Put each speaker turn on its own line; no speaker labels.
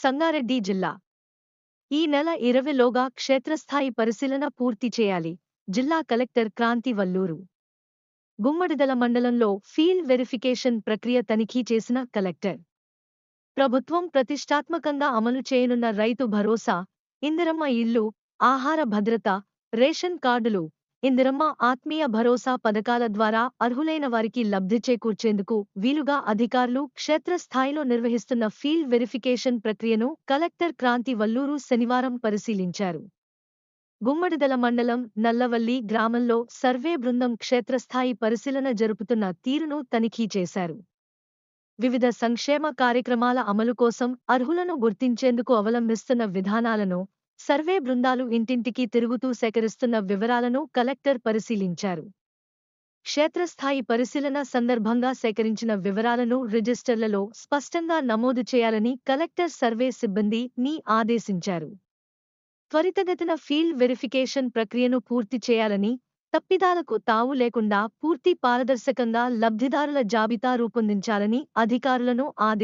సంగారెడ్డి జిల్లా ఈ నెల 20లోగా క్షేత్రస్థాయి పరిశీలన పూర్తి చేయాలి. జిల్లా కలెక్టర్ క్రాంతి వల్లూరు గుమ్మడిదల మండలంలో ఫీల్డ్ వెరిఫికేషన్ ప్రక్రియ తనిఖీ చేసిన కలెక్టర్. ప్రభుత్వం ప్రతిష్టాత్మకంగా అమలు చేయనున్న రైతు భరోసా, ఇందిరమ్మ ఇళ్లు, ఆహార భద్రత, రేషన్ కార్డులు, ఇందిరమ్మ ఆత్మీయ భరోసా పథకాల ద్వారా అర్హులైన వారికి లబ్ధి చేకూర్చేందుకు వీలుగా అధికారులు క్షేత్రస్థాయిలో నిర్వహిస్తున్న ఫీల్డ్ వెరిఫికేషన్ ప్రక్రియను కలెక్టర్ క్రాంతి వల్లూరు శనివారం పరిశీలించారు. గుమ్మడిదల మండలం నల్లవల్లి గ్రామంలో సర్వే బృందం క్షేత్రస్థాయి పరిశీలన జరుపుతున్న తీరును తనిఖీ చేశారు. వివిధ సంక్షేమ కార్యక్రమాల అమలు కోసం అర్హులను గుర్తించేందుకు అవలంబిస్తున్న విధానాలను, సర్వే బృందాలు ఇంటింటికి తిరుగుతూ సేకరిస్తున్న వివరాలను కలెక్టర్ పరిశీలించారు. క్షేత్రస్థాయి పరిశీలన సందర్భంగా సేకరించిన వివరాలను రిజిస్టర్లలో స్పష్టంగా నమోదు చేయాలని కలెక్టర్ సర్వే సిబ్బందిని ఆదేశించారు. త్వరితగతిన ఫీల్డ్ వెరిఫికేషన్ ప్రక్రియను పూర్తి చేయాలని, తప్పిదాలకు తావు లేకుండా పూర్తి పారదర్శకంగా లబ్ధిదారుల జాబితా రూపొందించాలని అధికారులను ఆదేశించారు.